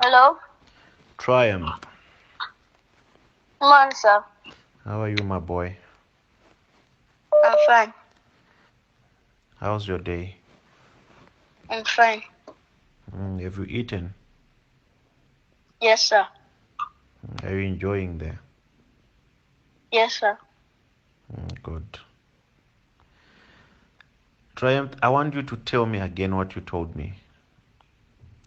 Hello? Triumph. Come on, sir. How are you, my boy? I'm fine. How's your day? I'm fine. Have you eaten? Yes, sir. Are you enjoying there? Yes, sir. Good. Triumph, I want you to tell me again what you told me.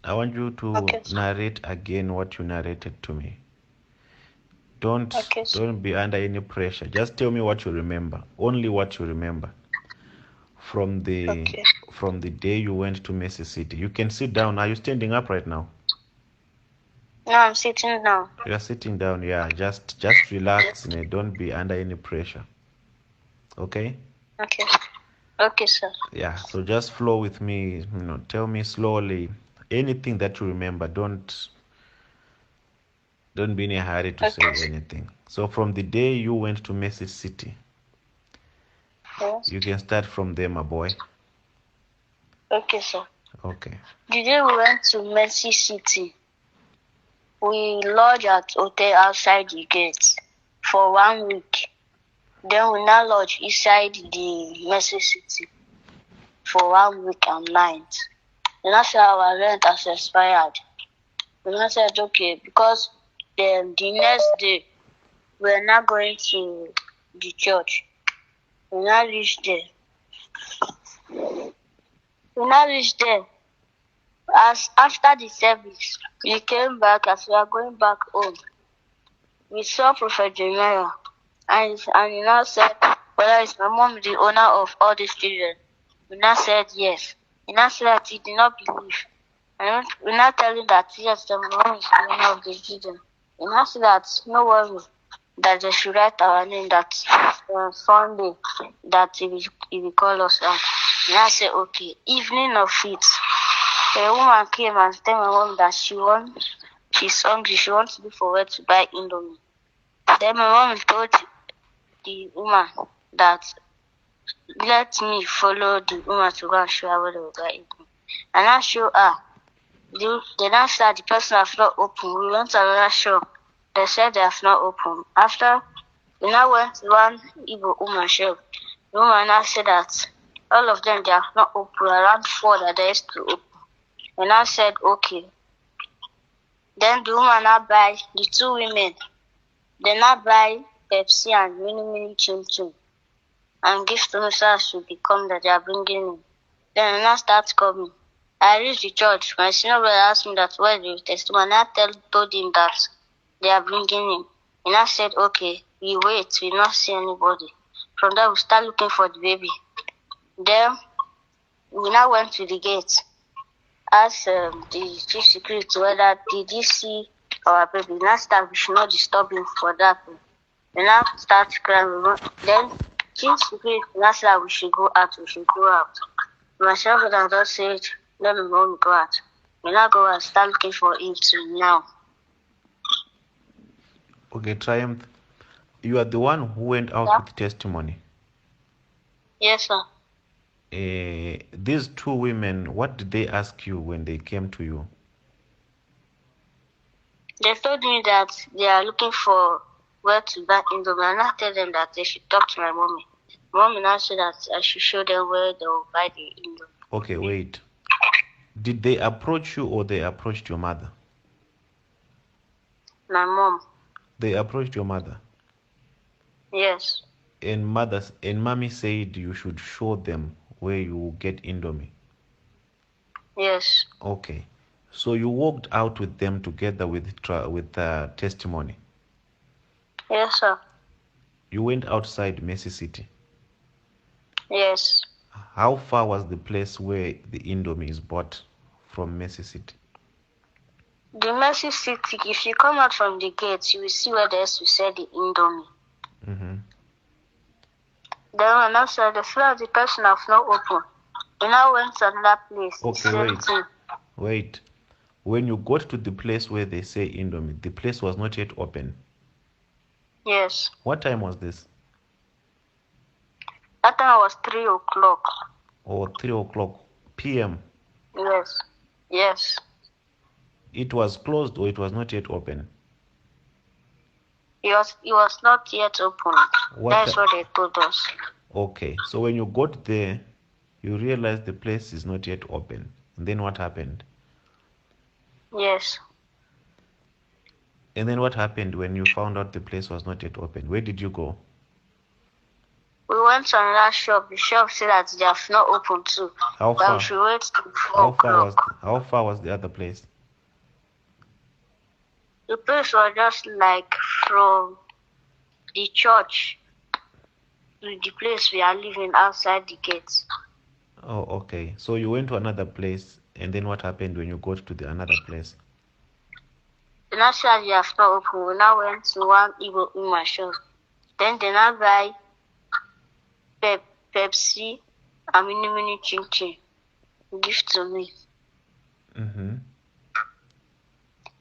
I want you to Okay, sir. narrate again what you narrated to me. Don't Okay, sir. don't be under any pressure. Just tell me what you remember. Only what you remember from the Okay. from the day you went to Messi City. You can sit down. Are you standing up right now? Now I'm sitting down. You are sitting down. Yeah. Just relax and don't be under any pressure. Okay? Okay. Okay, sir. Yeah, so just flow with me, tell me slowly anything that you remember. Don't be in a hurry to say Okay. anything. So from the day you went to Messi City, Yes. you can start from there, my boy. Okay, sir. Okay. The day we went to Mercy City, we lodged at hotel outside the gate for 1 week. Then we now lodged inside the Mercy City for 1 week and night. Then after our rent has expired, we now said okay because the next day we're not going to the church. We now reached there. We now reached there. As after the service, we came back. As we are going back home, we saw Prophet Jeremiah, and he now said, "Whether is my mom the owner of all these children?" We now said yes. He now said that he did not believe. And we now tell him that yes, the mom is the owner of the children. He now said that no worry, that they should write our name, that Sunday that he will call us out. And I said, okay. Evening of it, a woman came and told my mom that she's hungry, she wants to look for where to buy Indomie. Then my mom told the woman that let me follow the woman to go and show her where they will buy Indomie. And I show her. They now said the person have not opened. We went to another shop. They said they have not opened. After we now went to one Igbo woman shop. The woman now said that all of them they have not opened, around 4 that they used to open. And I said okay. Then the woman now buy the 2 women. They now buy Pepsi and mini chim chim and give to me so as to become that they are bringing in. Then I now start coming. I reached the church. My senior brother asked me that where the testimony. I told him that they are bringing him. And I said, okay, we wait. We not see anybody. From there, we start looking for the baby. Then we now went to the gate. Asked the chief security whether did he see our baby. Now start, we should not disturb him for that. We now start crying. Then chief security now said we should go out. We should go out. My senior brother just said, let me go out. We now go and start looking for him too now. Okay, Triumph. You are the one who went out Yeah? with testimony. Yes, sir. These 2 women, what did they ask you when they came to you? They told me that they are looking for where to buy Indomie. And I told them that they should talk to my mommy. Mommy now said that I should show them where they will buy the Indomie. Okay, wait. Did they approach you or they approached your mother? My mom. They approached your mother. Yes. And mommy said you should show them where you will get Indomie. Yes. Okay. So you walked out with them together with testimony. Yes, sir. You went outside Messi City. Yes. How far was the place where the Indomie is bought from Messi City? The Mercy City, if you come out from the gate, you will see where they used to sell the Indomie. Mm-hmm. Then when I said the floor of the person have not opened, we now went to another place. Okay, wait. When you got to the place where they say Indomie, the place was not yet open. Yes. What time was this? That time was 3 o'clock. Or 3 o'clock p.m.? Yes. Yes. It was closed or it was not yet open? It was not yet opened. That's what they told us. Okay, so when you got there, you realized the place is not yet open. And then what happened? Yes. And then what happened when you found out the place was not yet open? Where did you go? We went to another shop. The shop said that they have not opened too. How But far? we should wait till 4 o'clock. How far was the other place? The place was just like from the church to the place we are living outside the gates. Oh, okay. So you went to another place, and then what happened when you got to the another place? The national they have not opened. We now went to one Igbo in my shop. Then they now buy Pepsi and mini chin chin. Give to me. Mm-hmm.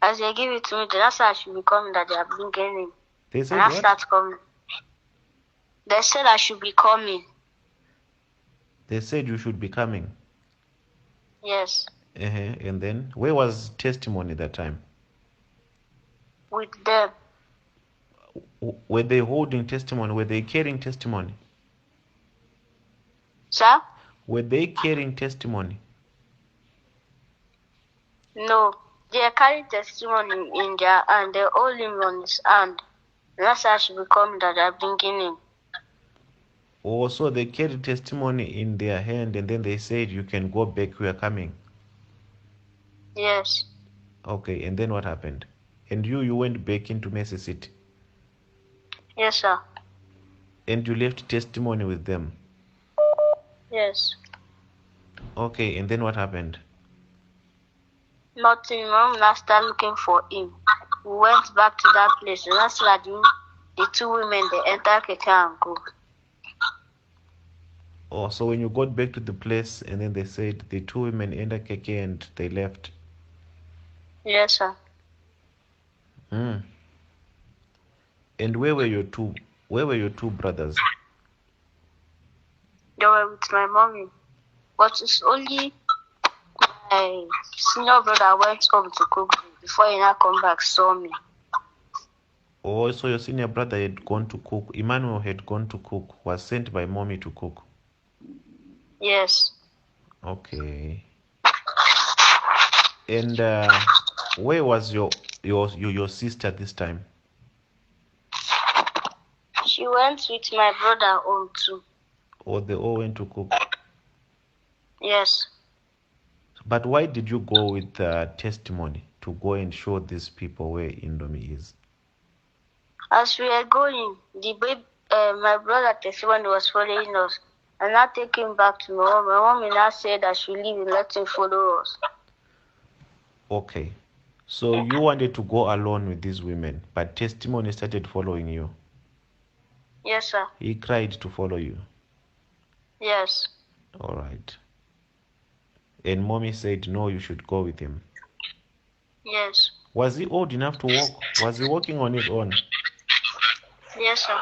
As they give it to me, that's how I should be coming that they are bringing him. They said and I what? start coming. They said I should be coming. They said you should be coming. Yes. And then, where was testimony that time? With them. Were they holding testimony? Were they carrying testimony? Sir? Were they carrying testimony? No. They carry testimony in their hand. They hold him on his hand. And that's how I should be coming that they are bringing him. Oh, so they carried testimony in their hand and then they said, you can go back, we are coming. Yes. Okay, and then what happened? And you went back into Mercy City? Yes, sir. And you left testimony with them? Yes. Okay, and then what happened? Nothing. Mom now started looking for him. We went back to that place. And that's like the two women, they enter Keke and go. Oh, so when you got back to the place and then they said the two women entered Keke and they left? Yes, sir. And where were your two brothers? They were with my mommy. But it's only my senior brother went home to cook before he now come back saw me. Oh, so your senior brother had gone to cook. Emmanuel had gone to cook, was sent by mommy to cook. Yes. Okay. And where was your sister this time? She went with my brother home too. Or they all went to cook? Yes. But why did you go with testimony to go and show these people where Indomie is? As we were going, my brother testimony was following us. And I take him back to my mom. My mom now said I should leave and let him follow us. Okay. So you wanted to go alone with these women, but testimony started following you? Yes, sir. He cried to follow you? Yes. All right. And mommy said, no, you should go with him? Yes. Was he old enough to walk? Was he walking on his own? Yes, sir.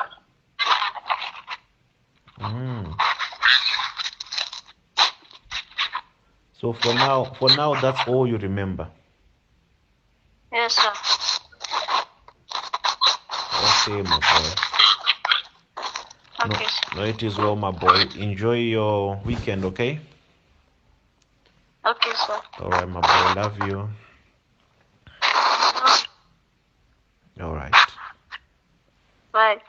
So for now, that's all you remember? Yes, sir. Okay, my boy. Okay, No, it is well, my boy. Enjoy your weekend, okay? Okay, sir. All right, my boy. Love you. All right. Bye.